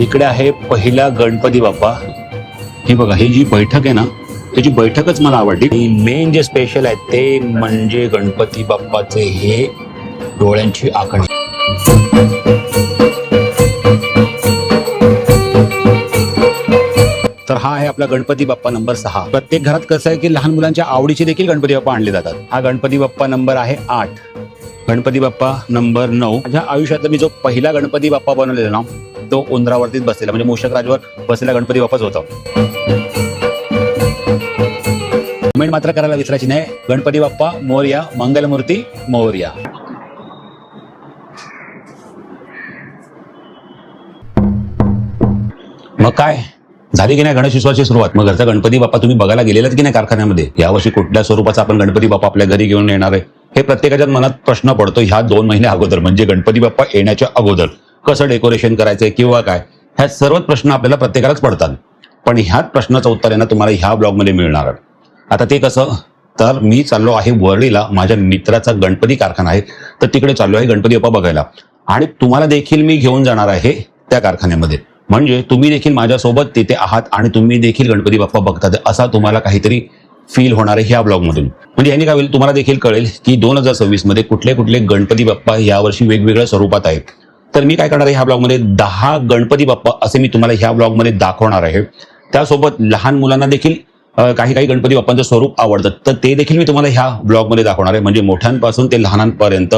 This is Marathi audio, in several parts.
इकडे आहे पहिला गणपती बाप्पा. ही बघा, ही जी बैठक आहे ना, त्याची बैठकच मला आवडली. मेन जे स्पेशल आहे ते म्हणजे गणपती बाप्पाचे हे डोळ्यांची आखणी. तर हा आहे आपला गणपती बाप्पा नंबर 6. प्रत्येक घरात कसं आहे की लहान मुलांच्या आवडीचे देखील गणपती बाप्पा आणले जातात. हा गणपती बाप्पा नंबर आहे 8. गणपती बाप्पा नंबर 9. माझ्या आयुष्यातला मी जो पहिला गणपती बाप्पा बनवलेला ना, तो उंदरावरतीच बसलेला, म्हणजे मूषक राजवर बसलेला गणपती बाप्पाच होता. कमेंट मात्र करायला विसरायची नाही. गणपती बाप्पा मोरया, मंगलमूर्ती मोरया. मग काय झाली की नाही गणेशोत्सवाची सुरुवात? मग घरचा गणपती बाप्पा तुम्ही बघायला गेलेलात की नाही कारखान्यामध्ये? यावर्षी कुठल्या स्वरूपाचा आपण गणपती बाप्पा आपल्या घरी घेऊन येणार आहे, हे प्रत्येकाच्या मनात प्रश्न पडतो. ह्या 2 महिने अगोदर, म्हणजे गणपती बाप्पा येण्याच्या अगोदर कसं डेकोरेशन करायचंय किंवा काय, ह्या सर्वच प्रश्न आपल्याला प्रत्येकालाच पडतात. पण ह्याच प्रश्नाचं उत्तर आहे ना तुम्हाला ह्या ब्लॉगमध्ये मिळणार आहे. आता ते कसं, तर मी चाललो आहे वरळीला. माझ्या मित्राचा गणपती कारखाना आहे, तर तिकडे चाललो आहे गणपती बाप्पा बघायला. आणि तुम्हाला देखील मी घेऊन जाणार आहे त्या कारखान्यामध्ये. म्हणजे तुम्ही देखील माझ्यासोबत तिथे आहात आणि तुम्ही देखील गणपती बाप्पा बघतात असा तुम्हाला काहीतरी फील होणार आहे ह्या ब्लॉगमधून. म्हणजे यांनी काय होईल, तुम्हाला देखील कळेल की 2026 मध्ये कुठले कुठले गणपती बाप्पा यावर्षी वेगवेगळ्या स्वरूपात आहेत. तर मी काय करणार आहे ह्या ब्लॉगमध्ये 10 गणपती बाप्पा असे मी तुम्हाला ह्या ब्लॉगमध्ये दाखवणार आहे. त्यासोबत लहान मुलांना देखील काही काही गणपती बाप्पांचं स्वरूप आवडतं, तर ते देखील मी तुम्हाला ह्या ब्लॉगमध्ये दाखवणार आहे. म्हणजे मोठ्यांपासून ते लहानांपर्यंत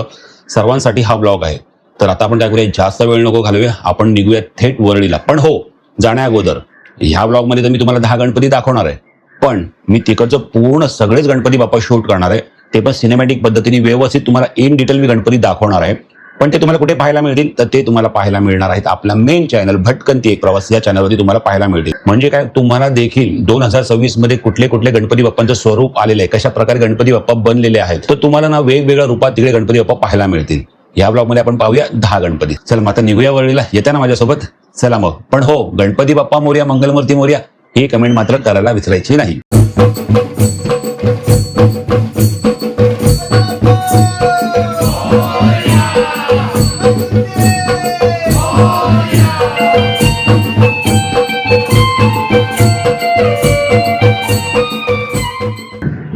सर्वांसाठी हा ब्लॉग आहे. तर आता आपण काय करूया, जास्त वेळ नको घालूया, आपण निघूया थेट वरळीला. पण हो, जाण्या अगोदर ह्या ब्लॉगमध्ये तर मी तुम्हाला 10 गणपती दाखवणार आहे, पण मी तिकडचं पूर्ण सगळेच गणपती बाप्पा शूट करणार आहे. ते पण सिनेमॅटिक पद्धतीने व्यवस्थित तुम्हाला इन डिटेल मी गणपती दाखवणार आहे. पण ते तुम्हाला कुठे पाहायला मिळतील, तर ते तुम्हाला पाहायला मिळणार आहेत आपला मेन चॅनल भटकंती एक प्रवास, या चॅनलवरती तुम्हाला पाहायला मिळतील. म्हणजे काय, तुम्हाला देखील 2026 मध्ये कुठले कुठले गणपती बाप्पांचं स्वरूप आलेलं आहे, कशा प्रकारे गणपती बाप्पा बनलेले आहेत, तर तुम्हाला ना वेगवेगळ्या रूपात तिकडे गणपती बाप्पा पाहायला मिळतील. या ब्लॉगमध्ये आपण पाहूया 10 गणपती. चल मग आता निघूया वरळीला. येत्या ना माझ्यासोबत? चला मग. पण हो, गणपती बाप्पा मोरया, मंगलमूर्ती मोरया ही कमेंट मात्र करायला विसरायची नाही.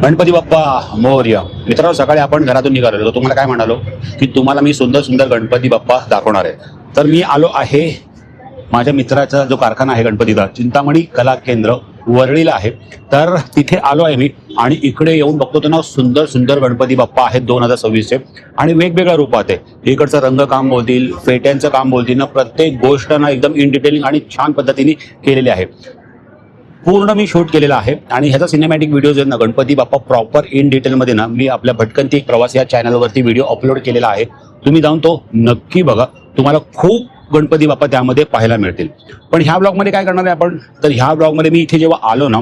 गणपती बाप्पा मोरया. मित्रांनो, सकाळी आपण घरातून निघालो होतो. तुम्हाला काय म्हणालो की तुम्हाला मी सुंदर सुंदर गणपती बाप्पा दाखवणार आहे. तर मी आलो आहे माझ्या मित्राचा जो कारखाना आहे गणपतीचा, चिंतामणी कला केंद्र वरळीला आहे. तर तिथे आलो आहे मी आणि इकडे येऊन बघतो तर ना सुंदर सुंदर गणपती बाप्पा आहेत 2026चे आणि वेगवेगळ्या रूपात आहे. इकडचं रंगकाम बोलतील, फेट्यांचं काम बोलतील ना, प्रत्येक गोष्ट ना एकदम इन डिटेलिंग आणि छान पद्धतीने केलेली आहे. पूर्ण मी शूट केलेला आहे आणि ह्याचा सिनेमॅटिक व्हिडिओ जो आहे ना, गणपती बाप्पा प्रॉपर इन डिटेलमध्ये ना, मी आपल्या भटकंती प्रवास या चॅनलवरती व्हिडिओ अपलोड केलेला आहे. तुम्ही जाऊन तो नक्की बघा. तुम्हाला खूप गणपती बाप्पा त्यामध्ये पाहायला मिळतील. पण ह्या ब्लॉगमध्ये काय करणार आहे आपण, तर ह्या ब्लॉगमध्ये मी इथे जेव्हा आलो ना,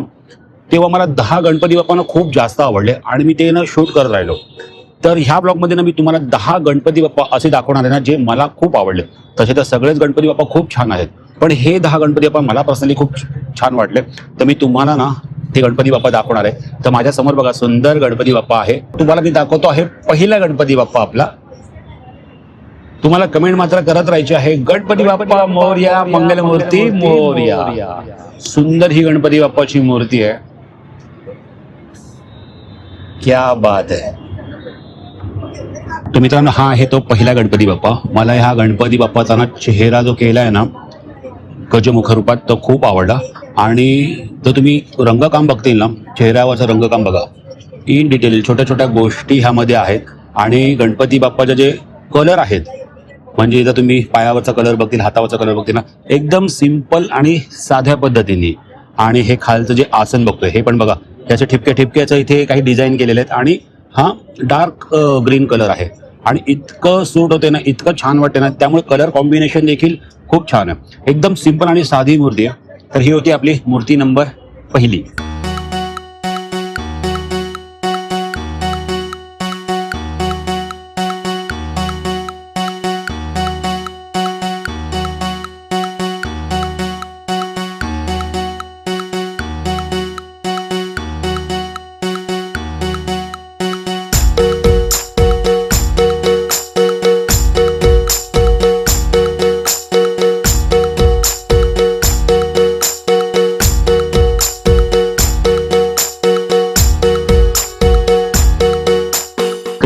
तेव्हा मला 10 गणपती बाप्पांना खूप जास्त आवडले आणि मी ते ना शूट करत राहिलो. तर ह्या ब्लॉगमध्ये ना मी तुम्हाला 10 गणपती बाप्पा असे दाखवणार आहे ना, जे मला खूप आवडले. तसे तर सगळेच गणपती बाप्पा खूप छान आहेत, पण हे 10 गणपती बाप्पा मला पर्सनली खूप छान वाटले. तर मी तुम्हाला ना ते गणपती बाप्पा दाखवणार आहे. तर माझ्या समोर बघा सुंदर गणपती बाप्पा आहे. तुम्हाला मी दाखवतो आहे पहिला गणपती बाप्पा आपला. तुम्हाला कमेंट मात्र करत राहायची आहे, गणपती बाप्पा मोरया, मंगलमूर्ती मोरया. सुंदर ही गणपती बाप्पाची मूर्ती आहे. क्या बात आहे. तर मित्रांनो, हा आहे तो पहिला गणपती बाप्पा. मला ह्या गणपती बाप्पाचा ना चेहरा जो केला आहे ना गजमुख रूपात, तो खूप आवडला. आणि जर तुम्ही रंगकाम बघतील ना, चेहऱ्यावरचं रंगकाम बघा, इन डिटेल छोट्या छोट्या गोष्टी ह्यामध्ये आहेत. आणि गणपती बाप्पाचे जे कलर आहेत, म्हणजे जर तुम्ही पायावरचा कलर बघतील, हातावरचा कलर बघतील ना, एकदम सिंपल आणि साध्या पद्धतीने. आणि हे खालचं जे आसन बघतोय, हे पण बघा, त्याचे ठिपक्या ठिपक्याचं इथे काही डिझाईन केलेले आहेत. आणि हा डार्क ग्रीन कलर आहे आणि इतकं सूट होते ना, इतकं छान वाटते ना, त्यामुळे कलर कॉम्बिनेशन देखील खूप छान आहे. एकदम सिंपल आणि साधी मूर्ती आहे. तर ही होती आपली मूर्ती नंबर पहिली.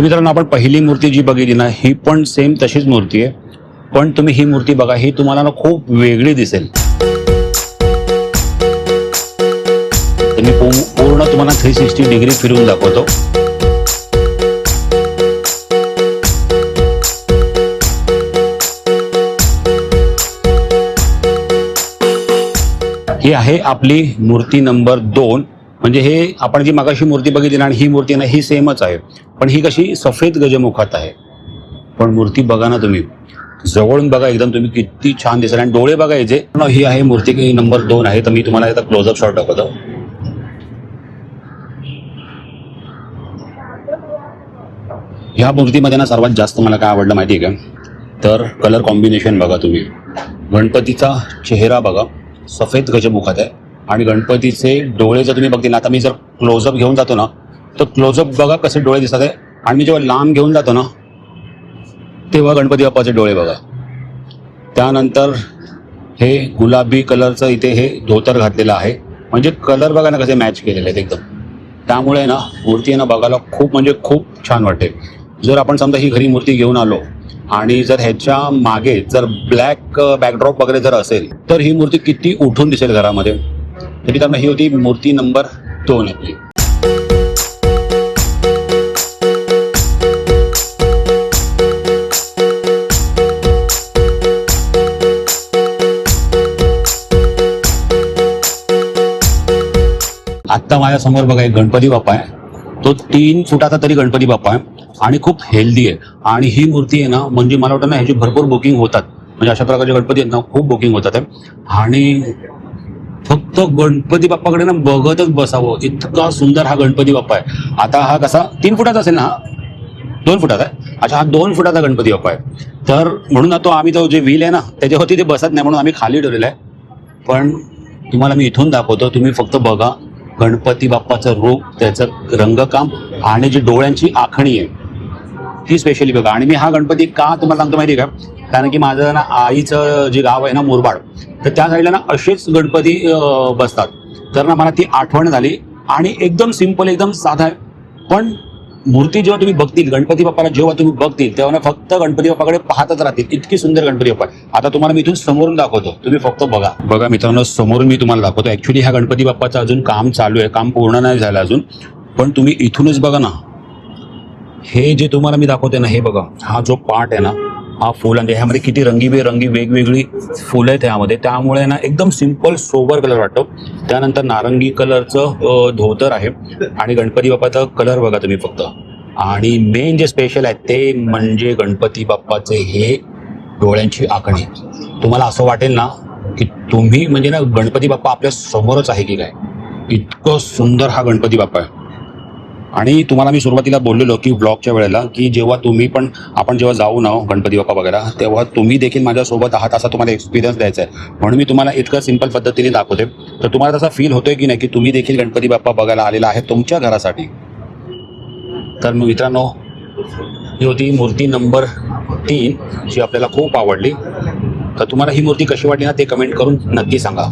मित्रांनो, आपण पहिली मूर्ती जी बघितली ना, ही पण सेम तशीच मूर्ती आहे, पण तुम्ही ही मूर्ती बघा, ही तुम्हाला ना खूप वेगळी दिसेल. मी पूर्ण तुम्हाला 360 डिग्री फिरून दाखवतो. ही आहे आपली मूर्ती नंबर 2. म्हणजे हे आपण जी मागाशी मूर्ती बघितली ना, आणि ही मूर्ती ना, ही सेमच आहे, पण ही कशी सफेद गजमुखात आहे. पण मूर्ती बघा ना, तुम्ही जवळून बघा एकदम, तुम्ही किती छान दिसेल. आणि डोळे बघायचे. ही आहे मूर्ती नंबर 2 आहे. तर मी तुम्हाला आता क्लोजअप शॉट दाखवतो. ह्या मूर्तीमध्ये ना सर्वात जास्त मला काय आवडलं माहिती आहे का, तर कलर कॉम्बिनेशन बघा तुम्ही. गणपतीचा चेहरा बघा, सफेद गजमुखात आहे, आणि गणपतीचे डोळे जर तुम्ही बघतील, आता मी जर क्लोजअप घेऊन जातो ना, तर क्लोजअप बघा कसे डोळे दिसत आहे. आणि मी जेव्हा लांब घेऊन जातो ना, तेव्हा गणपती बाप्पाचे डोळे बघा. त्यानंतर हे गुलाबी कलरचं इथे हे धोतर घातलेलं आहे. म्हणजे कलर बघा ना कसे मॅच केलेले आहेत एकदम. त्यामुळे ना मूर्ती ना बघायला खूप म्हणजे खूप छान वाटते. जर आपण समजा ही घरी मूर्ती घेऊन आलो आणि जर ह्याच्या मागे जर ब्लॅक बॅकड्रॉप वगैरे जर असेल, तर ही मूर्ती किती उठून दिसेल घरामध्ये. तरी त्यांना ही होती मूर्ती नंबर 2 आपली. आत्ता माझ्या समोर बघा एक गणपती बाप्पा आहे. तो 3 फुटाचा तरी गणपती बाप्पा आहे आणि खूप हेल्दी आहे. आणि ही मूर्ती आहे ना, म्हणजे मला वाटतं ना ह्याची भरपूर बुकिंग होतात. म्हणजे अशा प्रकारचे गणपती आहेत ना, खूप बुकिंग होतात आहे. आणि फक्त गणपती बाप्पाकडे ना बघतच बसावं, इतका सुंदर हा गणपती बाप्पा आहे. आता हा कसा 3 फुटाचा असेल ना, 2 फुटाचा आहे. अच्छा, हा 2 फुटाचा गणपती बाप्पा आहे. तर म्हणून तो आम्ही तो जे व्हील आहे ना, त्याच्यावरती ते बसत नाही, म्हणून आम्ही खाली ठेवलेलं आहे. पण तुम्हाला मी इथून दाखवतो, तुम्ही फक्त बघा गणपती बाप्पाचं रूप, त्याचं रंगकाम आणि जी डोळ्यांची आखणी आहे ती स्पेशली बघा. आणि मी हा गणपती का तुम्हाला सांगतो माहिती आहे का, कारण की माझं ना आईचं जे गाव आहे ना मुरबाड, तर त्या साईडला ना असेच गणपती बसतात. तर ना मला ती आठवण झाली. आणि एकदम सिम्पल, एकदम साधा आहे. पण मूर्ती जेव्हा तुम्ही बघतील, गणपती बाप्पाला जेव्हा तुम्ही बघतील, तेव्हा ना फक्त गणपती बाप्पाकडे पाहतच राहतील. इतकी सुंदर गणपती बाप्पा आहे. आता तुम्हाला मी इथून समोरून दाखवतो, तुम्ही फक्त बघा. बघा मित्रांनो, समोरून मी तुम्हाला दाखवतो. ऍक्च्युली ह्या गणपती बाप्पाचं अजून काम चालू आहे, काम पूर्ण नाही झालं अजून. पण तुम्ही इथूनच बघा ना, हे जे तुम्हाला मी दाखवते ना, हे बघा, हा जो पार्ट आहे ना, हा फुल, आणि ह्यामध्ये किती रंगीबेरंगी वेगवेगळी फुलं आहेत ह्यामध्ये. त्यामुळे ना एकदम सिम्पल सोबर कलर वाटतो. त्यानंतर नारंगी कलरचं धोतर आहे. आणि गणपती बाप्पाचा कलर बघा तुम्ही फक्त. आणि मेन जे स्पेशल आहे ते म्हणजे गणपती बाप्पाचे हे डोळ्यांची आखणी. तुम्हाला असं वाटेल ना की तुम्ही म्हणजे ना गणपती बाप्पा आपल्या समोरच आहे की काय. इतकं सुंदर हा गणपती बाप्पा आहे. आणि तुम्हाला मी सुरुवातीला बोललेलो की ब्लॉगच्या वेळेला की जेव्हा तुम्ही पण आपण जेव्हा जाऊ ना गणपती बाप्पा बघायला, तेव्हा तुम्ही देखील माझ्यासोबत आहात असा तुम्हाला एक्सपिरियन्स द्यायचा आहे. म्हणून मी तुम्हाला इतकं सिंपल पद्धतीने दाखवते. तर तुम्हाला तसा फील होतोय की नाही की तुम्ही देखील गणपती बाप्पा बघायला आलेला आहे तुमच्या घरासाठी. तर मित्रांनो, ही होती मूर्ती नंबर 3 जी आपल्याला खूप आवडली. तर तुम्हाला ही मूर्ती कशी वाटली ना ते कमेंट करून नक्की सांगा.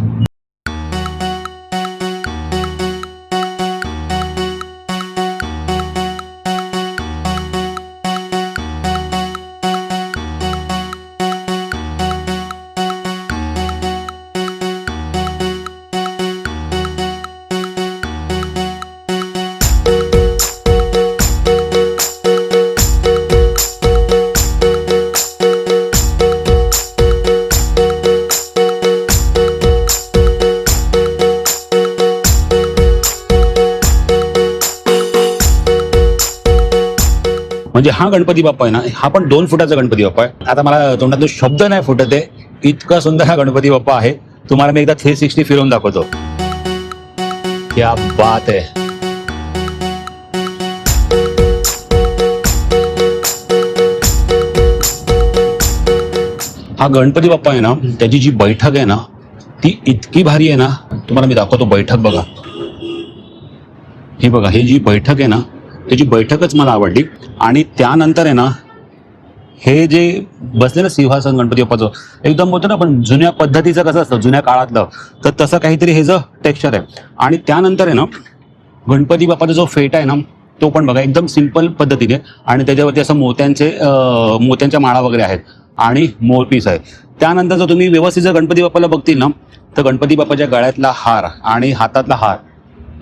म्हणजे हा गणपती बाप्पा आहे ना, हा पण 2 फुटाचा गणपती बाप्पा आहे. आता मला तोंडातून शब्द नाही फुटत आहे, इतका सुंदर हा गणपती बाप्पा आहे. तुम्हाला मी एकदा 360 फिरवून दाखवतो. क्या बात आहे. हा गणपती बाप्पा आहे ना, त्याची जी बैठक आहे ना ती इतकी भारी आहे ना. तुम्हाला मी दाखवतो बैठक बघा. ही बघा, ही जी बैठक आहे ना त्याची बैठकच मला आवडली. आणि त्यानंतर आहे ना हे जे बसले ना सिंहासन गणपती बाप्पाचं, एकदम बोलतो ना आपण जुन्या पद्धतीचं कसं असतं जुन्या काळातलं, तर तसं काहीतरी हे जर टेक्स्चर आहे. आणि त्यानंतर आहे ना गणपती बाप्पाचा जो फेटा आहे ना तो पण बघा एकदम सिंपल पद्धतीने, आणि त्याच्यावरती असं मोत्यांच्या माळा वगैरे आहेत आणि मोरपीस आहे. त्यानंतर जर तुम्ही व्यवस्थित जर गणपती बाप्पाला बघतील ना, तर गणपती बाप्पाच्या गळ्यातला हार आणि हातातला हार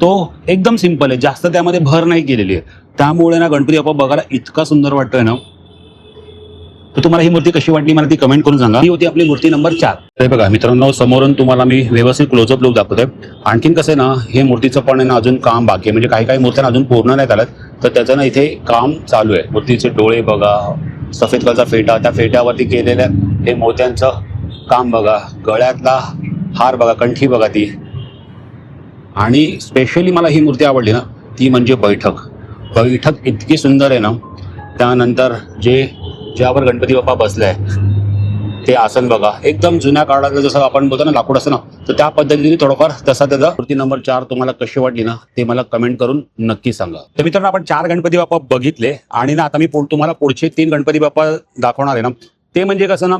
तो एकदम सिंपल आहे, जास्त त्यामध्ये भर नाही केलेली आहे. त्यामुळे ना गणपती बाप्पा बघायला इतका सुंदर वाटतोय ना. तर तुम्हाला ही मूर्ती कशी वाटली मला ती कमेंट करून सांगा. ही होती आपली मूर्ती नंबर 4. हे बघा मित्रांनो, समोरून तुम्हाला मी व्यवस्थित क्लोजअप लुक दाखवतोय. आणखीन कसं आहे ना, हे मूर्तीचं पण आहे ना अजून काम बाकी आहे, म्हणजे काही काही मूर्त्या अजून पूर्ण नाही झाल्यात, तर त्याचं ना इथे काम चालू आहे. मूर्तीचे डोळे बघा, सफेद कलरचा फेटा, त्या फेट्यावरती केलेल्या हे मोत्यांचं काम बघा, गळ्यातला हार बघा, कंठी बघा ती. आणि स्पेशली मला ही मूर्ती आवडली ना, ती म्हणजे बैठक इतकी सुंदर आहे ना. त्यानंतर ज्यावर गणपती बाप्पा बसलाय ते आसन बघा, एकदम जुन्या काळातलं जसं आपण बोलतो ना लाकूड असतं ना, तर त्या पद्धतीने थोडंफार तसा त्याचा. मूर्ती नंबर 4 तुम्हाला कशी वाटली ना ते मला कमेंट करून नक्की सांगा. तर मित्रांनो, आपण 4 गणपती बाप्पा बघितले, आणि ना आता मी तुम्हाला पुढचे 3 गणपती बाप्पा दाखवणार आहे ना. ते म्हणजे कसं ना,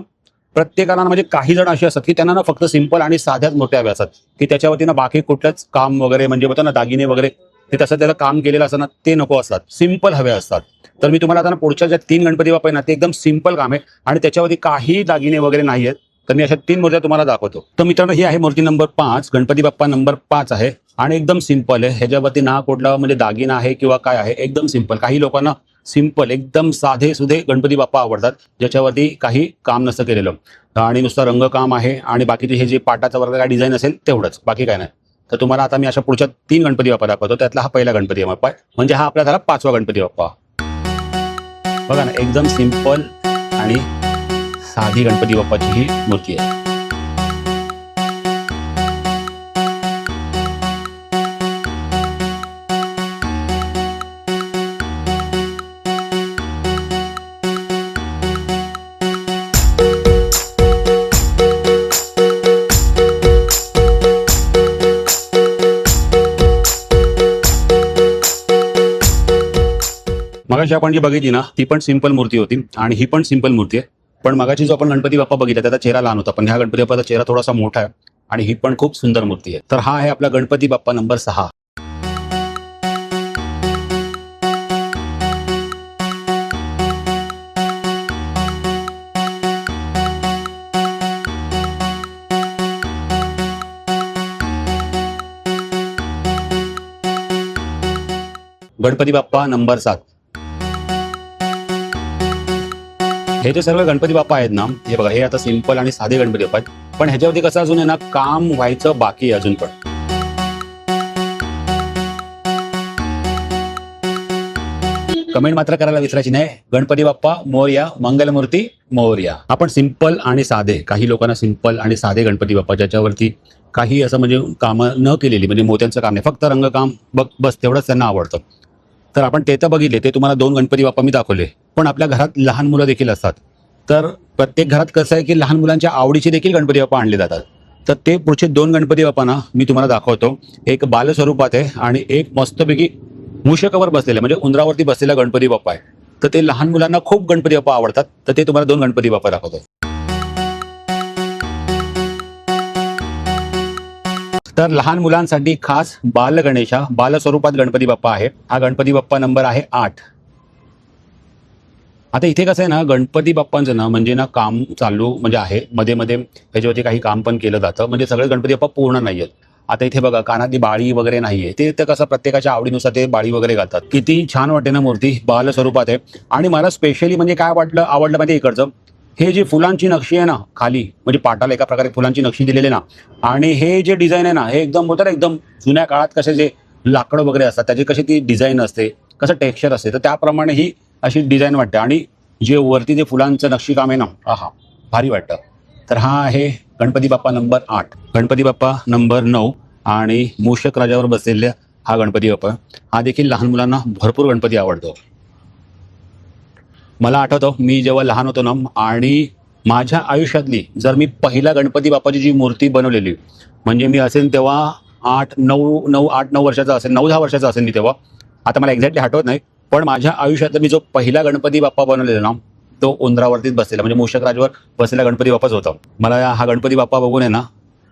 प्रत्येकाला म्हणजे काही जण असे असतात की त्यांना ना फक्त सिंपल आणि साध्याच मूर्त्या हव्या असतात, की त्याच्यावरती ना बाकी कुठलंच काम वगैरे, म्हणजे बोलतो ना दागिने वगैरे, ते तसं त्याला काम केलेलं असतं ना, ते नको असतात, सिंपल हवे असतात. तर मी तुम्हाला आता ना पुढच्या ज्या 3 गणपती बाप्पा आहे ना, ते एकदम सिंपल काम आहे आणि त्याच्यावरती काही दागिने वगैरे नाही आहेत. तर मी अशा 3 मूर्त्या तुम्हाला दाखवतो. तर मित्रांनो, ही आहे मूर्ती नंबर 5. गणपती बाप्पा नंबर 5 आहे आणि एकदम सिंपल आहे. ह्याच्यावरती ना कुठला म्हणजे दागिना आहे किंवा काय आहे, एकदम सिंपल. काही लोकांना सिंपल एकदम साधे सुधे गणपती बाप्पा आवडतात, ज्याच्यावरती काही काम नसतं केलेलं, आणि नुसतं रंगकाम आहे, आणि बाकीचे हे जे पाटाचा वगैरे काय डिझाईन असेल तेवढंच, बाकी काय नाही. तर तुम्हाला आता मी अशा पुढच्या 3 गणपती बाप्पा दाखवतो. त्यातला हा पहिला गणपती बाप्पा आहे, म्हणजे हा आपला झाला 5वा गणपती बाप्पा. बघा ना, एकदम सिंपल आणि साधी गणपती बाप्पाची ही मूर्ती आहे. मगाशी आपण जी बघितली ना, ती पण सिंपल मूर्ती होती आणि ही पण सिंपल मूर्ती आहे. पण मगाशी जो आपण गणपती बाप्पा बघितला त्याचा चेहरा लहान होता, पण ह्या गणपती बाप्पाचा चेहरा थोडासा मोठा आहे आणि ही पण खूप सुंदर मूर्ती आहे. तर हा आहे आपला गणपती बाप्पा नंबर 6. गणपती बाप्पा नंबर 7. हे जे सर्व गणपती बाप्पा आहेत ना, हे बघा, हे आता सिंपल आणि साधे गणपती बाप्पा आहेत, पण ह्याच्यावरती कसं अजून आहे ना, काम व्हायचं बाकी आहे अजून पण. कमेंट मात्र करायला विसरायची नाही, गणपती बाप्पा मोरया, मंगलमूर्ती मोरया. आपण सिंपल आणि साधे, काही लोकांना सिंपल आणि साधे गणपती बाप्पा, ज्याच्यावरती काही असं म्हणजे कामं न केलेली, म्हणजे मोत्यांचं काम नाही, फक्त रंगकाम बस तेवढंच त्यांना आवडतं. तर आपण ते तर बघितले, ते तुम्हाला 2 गणपती बाप्पा मी दाखवले. पण आपल्या घरात लहान मुलं देखील असतात, तर प्रत्येक घरात कसं आहे की लहान मुलांच्या आवडीचे देखील गणपती बाप्पा आणले जातात. तर ते पुढचे 2 गणपती बाप्पा ना मी तुम्हाला दाखवतो. एक बालस्वरूपात आहे आणि एक मस्तपैकी मूषकावर बसलेला, म्हणजे उंदरावरती बसलेला गणपती बाप्पा आहे. तर ते लहान मुलांना खूप गणपती बाप्पा आवडतात, तर ते तुम्हाला 2 गणपती बाप्पा दाखवतो. तर लहान मुलांसाठी खास बाल गणेशा, बालस्वरूपात गणपती बाप्पा आहे. हा गणपती बाप्पा नंबर आहे 8. आता इथे कसं आहे ना, गणपती बाप्पांचं ना म्हणजे ना काम चालू म्हणजे आहे, मध्ये मध्ये ह्याच्यावरती काही काम पण केलं जातं, म्हणजे सगळे गणपती बाप्पा पूर्ण नाही आहेत. आता इथे बघा, कानातली बाळी वगैरे नाहीये, ते तर कसं प्रत्येकाच्या आवडीनुसार ते बाळी वगैरे घालतात. किती छान वाटते ना मूर्ती, बाल स्वरूपात आहे. आणि मला स्पेशली म्हणजे काय आवडलं माहिती इकडचं, हे जे फुलांची नक्षी आहे ना खाली, म्हणजे पाटाला एका प्रकारे फुलांची नक्षी दिलेली ना, आणि हे जे डिझाईन आहे ना, हे एकदम होतं ना, एकदम जुन्या काळात कसे जे लाकडं वगैरे असतात त्याची कशी ती डिझाईन असते, कसं टेक्स्चर असते, तर त्याप्रमाणे ही अशी डिझाईन वाटते. आणि जे वरती जे फुलांचं नक्षीकाम आहे ना, आहा, भारी वाटतं. तर हा आहे गणपती बाप्पा नंबर 8. गणपती बाप्पा नंबर 9 आणि मूषक राजावर बसलेल्या हा गणपती बाप्पा, हा देखील लहान मुलांना भरपूर गणपती आवडतो. मला आठवतं मी जेव्हा लहान होतो ना, आणि माझ्या आयुष्यातली जर मी पहिला गणपती बाप्पाची जी मूर्ती बनवलेली, म्हणजे मी असेल तेव्हा 8-9 वर्षाचा असेल, 9-10 वर्षाचा असेल मी तेव्हा. आता मला एक्झॅक्टली आठवत नाही, पण माझ्या आयुष्यातला मी जो पहिला गणपती बाप्पा बनवलेला ना, तो उंदरावरतीच बसलेला, म्हणजे मूषक राजावर बसलेला गणपती बाप्पाच होता. मला हा गणपती बाप्पा बघून आहे ना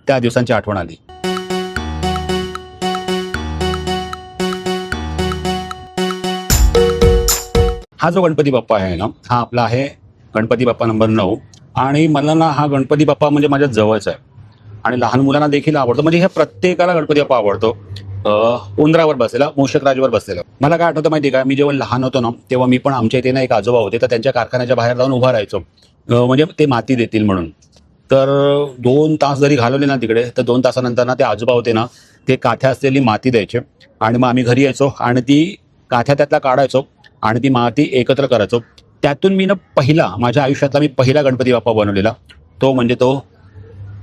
त्या दिवसांची आठवण आली. हा जो गणपती बाप्पा आहे ना, हा आपला आहे गणपती बाप्पा नंबर 9. आणि मला ना हा गणपती बाप्पा म्हणजे माझ्या जवळचा आहे आणि लहान मुलांना देखील आवडतो. म्हणजे हे प्रत्येकाला गणपती बाप्पा आवडतो. उंदरावर बसलेला, मूषक राजवर बसलेला. मला काय आठवतं माहिती का, मी जेव्हा लहान होतो ना, तेव्हा मी पण आमच्या इथे ना एक आजोबा होते, तर त्यांच्या कारखान्याच्या बाहेर जाऊन उभा राहायचो. म्हणजे ते माती देतील म्हणून. तर 2 तास जरी घालवले ना तिकडे, तर 2 तासानंतर ना ते आजोबा होते ना, ते काथ्या असलेली माती द्यायचे आणि मग आम्ही घरी यायचो आणि ती काथ्या त्यातला काढायचो आणि ती माती एकत्र करायचो. त्यातून मी ना माझ्या आयुष्यातला मी पहिला गणपती बाप्पा बनवलेला, तो म्हणजे तो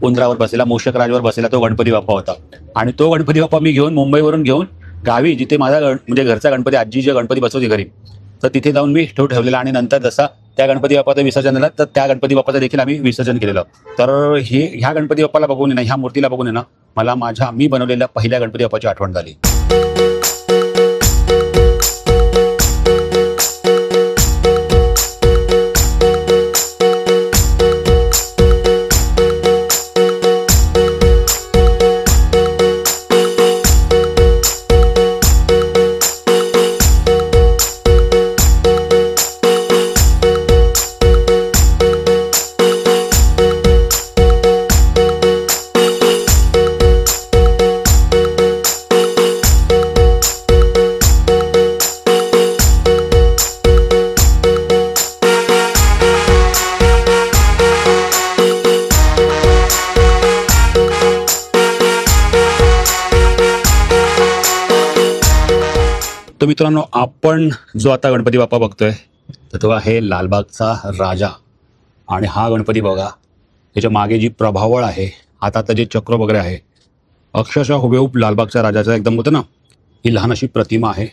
उंदरावर बसलेला, मूषक राजवर बसलेला तो गणपती बाप्पा होता. आणि तो गणपती बाप्पा मी घेऊन मुंबईवरून घेऊन गावी, जिथे माझा म्हणजे घरचा गणपती, आजी जे गणपती बसवते घरी, तर तिथे जाऊन मी तो ठेवलेला. आणि नंतर जसा त्या गणपती बाप्पाचं विसर्जन झालं, तर त्या गणपती बाप्पाचं देखील आम्ही विसर्जन केलेलं. तर ह्या गणपती बाप्पाला बघून ह्या मूर्तीला बघून ना, मला मी बनवलेल्या पहिल्या गणपती बाप्पाची आठवण झाली. तर मित्रांनो, आपण जो आता गणपती बाप्पा बघतोय, तर तो आहे लालबागचा राजा. आणि हा गणपती बघा, त्याच्या मागे जी प्रभावळ आहे, हातातलं जे चक्र वगैरे आहे, अक्षरशः हुबेहूब लालबागच्या राजाचा एकदम होतं ना, ही लहान अशी प्रतिमा आहे.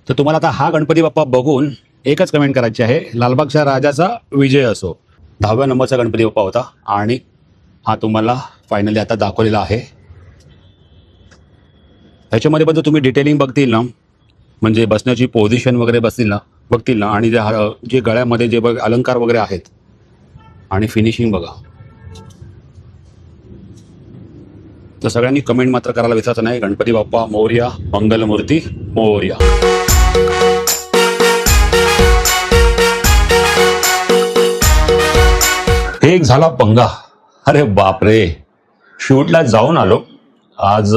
तर तुम्हाला आता हा गणपती बाप्पा बघून एकच कमेंट करायची आहे, लालबागच्या राजाचा विजय असो. 10व्या नंबरचा गणपती बाप्पा होता आणि हा तुम्हाला फायनली आता दाखवलेला आहे. ह्याच्यामध्ये पण जर तुम्ही डिटेलिंग बघतील ना, म्हणजे बसण्याची पोझिशन वगैरे बघतील ना, आणि जे गळ्यामध्ये जे अलंकार वगैरे आहेत आणि फिनिशिंग बघा. तर सगळ्यांनी कमेंट मात्र करायला विसरायचं नाही, गणपती बाप्पा मोरया, मंगलमूर्ती मोरया. एक झाला पंगा. अरे बापरे, शूटला जाऊन आलो. आज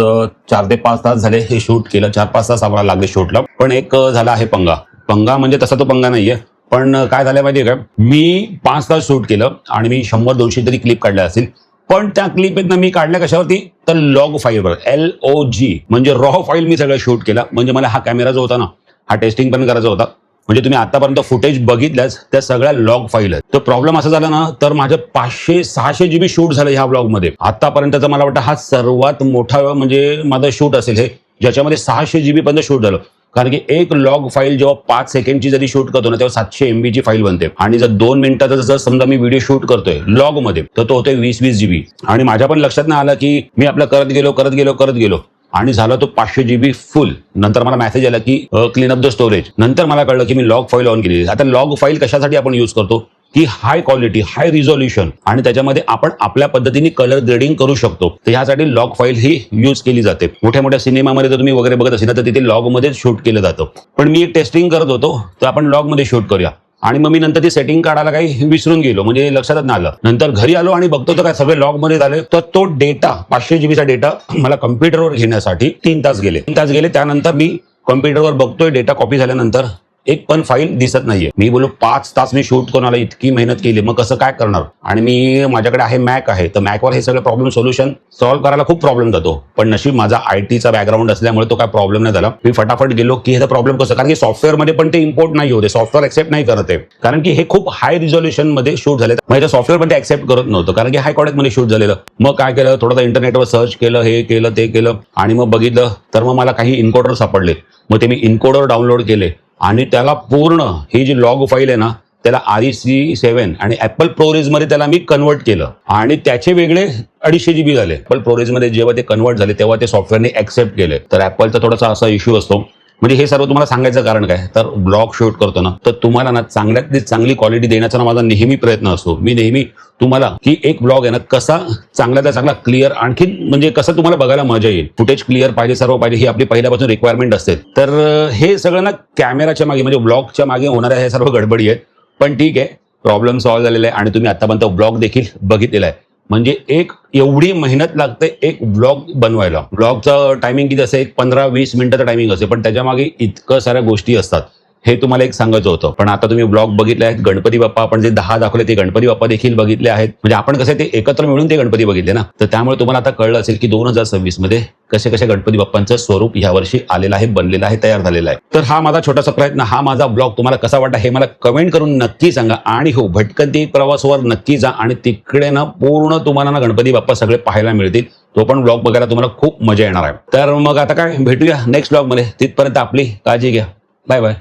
4 ते 5 तास झाले हे शूट केलं. 4-5 तास आम्हाला लागले शूटला. पण एक झाला आहे पंगा म्हणजे तसा तो पंगा नाहीये. पण काय झालं माहितीये का, मी 5 तास शूट केलं आणि मी 100-200 तरी क्लिप काढल्या असतील. पण त्या क्लिप मी काढल्या कशावरती, तर लॉग फाईलवर, LOG म्हणजे रॉ फाईल मी सगळं शूट केला. म्हणजे मला हा कॅमेरा जो होता ना, हा टेस्टिंग पण करायचा होता. म्हणजे तुम्ही आतापर्यंत फुटेज बघितल्यास त्या सगळ्या लॉग फाईल आहेत. तर प्रॉब्लेम असा झाला ना, तर माझं 500-600 GB शूट झालं ह्या ब्लॉगमध्ये. आतापर्यंतचा मला वाटतं हा सर्वात मोठा म्हणजे माझं शूट असेल हे, ज्याच्यामध्ये 600 GB पर्यंत शूट झालं. कारण की एक लॉग फाईल जेव्हा 5 सेकंडची जरी शूट करतो ना, तेव्हा 700 MB ची फाईल बनते. आणि जर 2 मिनिटाचा जर समजा मी व्हिडिओ शूट करतोय लॉग मध्ये, तर तो होतोय 20-20 GB. आणि माझ्या पण लक्षात नाही आलं की मी आपलं करत गेलो आणि झाला तो 500 GB फुल. नंतर मला मेसेज आला की क्लीन अप द स्टोरेज. नंतर मला कळलं की मी लॉग फाईल ऑन केली. आता लॉग फाईल कशासाठी आपण यूज करतो, की हाय क्वालिटी, हाय रिझोल्युशन, आणि त्याच्यामध्ये आपण आपल्या पद्धतीने कलर ग्रेडिंग करू शकतो. तर ह्यासाठी लॉग फाईल ही यूज केली जाते. मोठ्या मोठ्या सिनेमामध्ये जर तुम्ही वगैरे बघत असेल तर तिथे लॉग मध्ये शूट केलं जातं. पण मी एक टेस्टिंग करत होतो, तर आपण लॉग मध्ये शूट करूया. आणि मग मी नंतर ती सेटिंग काढायला काही विसरून गेलो, म्हणजे लक्षातच नाही आलं. नंतर घरी आलो आणि बघतो तर काय सगळे लॉग मध्ये झाले. तर तो डेटा 500 GB चा डेटा मला कम्प्युटरवर घेण्यासाठी 3 तास गेले. त्यानंतर मी कम्प्युटरवर बघतोय डेटा कॉपी झाल्यानंतर एक पण फाईल दिसत नाहीये. मी बोललो 5 तास मी शूट करून आलो, इतकी मेहनत केली, मग कसं काय करणार. आणि माझ्याकडे आहे मॅक आहे, तर मॅकवर हे सगळे प्रॉब्लेम सोल्युशन सॉल्व्ह करायला खूप प्रॉब्लेम जातो. पण नशीब माझा IT चा बॅकग्राऊंड असल्यामुळे तो काय प्रॉब्लेम नाही झाला. मी फटाफट गेलो की ह्याचा प्रॉब्लेम कसं, कारण की सॉफ्टवेअरमध्ये पण ते इम्पोर्ट नाही होते, सॉफ्टवेअर एक्सेप्ट नाही करत आहे. कारण की हे खूप हाय रिझोल्युशन मध्ये शूट झाले, म्हणजे सॉफ्टवेअर पण ते एक्सेप्ट करत नव्हतं, कारण की हाय क्वालिटी मध्ये शूट झालेलं. मग काय केलं, थोडं इंटरनेटवर सर्च केलं, हे केलं ते केलं, आणि मग बघितलं तर मग मला काही इन्कोडर सापडले. मग ते मी इन्कोडर डाउनलोड केले आणि त्याला पूर्ण ही जी लॉग फाईल आहे ना, त्याला REC7 आणि ऍपल प्रोरेज मध्ये त्याला मी कन्वर्ट केलं. आणि त्याचे वेगळे 250 GB झाले. ऍपल प्रोरेज मध्ये जेव्हा ते कन्वर्ट झाले तेव्हा ते सॉफ्टवेअरने ऍक्सेप्ट केले. तर ऍपलचा थोडासा असा इश्यू असतो, म्हणजे हे सर्व तुम्हाला सांगायचं कारण काय, तर ब्लॉग शूट करतो ना, तर तुम्हाला ना चांगल्यातली चांगली क्वालिटी देण्याचा ना माझा नेहमी प्रयत्न असतो. मी नेहमी तुम्हाला की एक ब्लॉग आहे ना कसा चांगल्यातला चांगला क्लिअर, आणखी म्हणजे कसं तुम्हाला बघायला मजा येईल, फुटेज क्लिअर पाहिजे, सर्व पाहिजे, ही आपली पहिल्यापासून रिक्वायरमेंट असते. तर हे सगळं ना कॅमेराच्या मागे म्हणजे ब्लॉगच्या मागे होणाऱ्या हे सर्व गडबडी आहेत. पण ठीक आहे, प्रॉब्लेम सॉल्व्ह झालेला आहे आणि तुम्ही आतापर्यंत ब्लॉग देखील बघितलेला आहे. म्हणजे एक एवढी मेहनत लागते एक ब्लॉग बनवायला. ब्लॉगचं टायमिंग किती असते, एक 15-20 मिनिटाचं टायमिंग असते, पण त्याच्या मागे इतकं साऱ्या गोष्टी असतात. हे तुम्हाला एक सांगायचं होतं. पण आता तुम्ही ब्लॉग बघितले आहेत, गणपती बाप्पा आपण जे 10 दाखवले ते गणपती बाप्पा देखील बघितले आहेत. म्हणजे आपण कसं ते एकत्र मिळून ते गणपती बघितले ना, तर त्यामुळे तुम्हाला आता कळलं असेल की 2026 मध्ये कसे कसे गणपती बाप्पांचं स्वरूप यावर्षी आलेलं आहे, बनलेलं आहे, तयार झालेलं आहे. तर हा माझा छोटासा प्रयत्न, हा माझा ब्लॉग तुम्हाला कसा वाटला हे मला कमेंट करून नक्की सांगा. आणि हो, भटकंती प्रवासवर नक्की जा आणि तिकडे ना पूर्ण तुम्हाला ना गणपती बाप्पा सगळे पाहायला मिळतील. तो पण ब्लॉग बघायला तुम्हाला खूप मजा येणार आहे. तर मग आता काय, भेटूया नेक्स्ट ब्लॉग मध्ये. तिथपर्यंत आपली काळजी घ्या. Bye bye.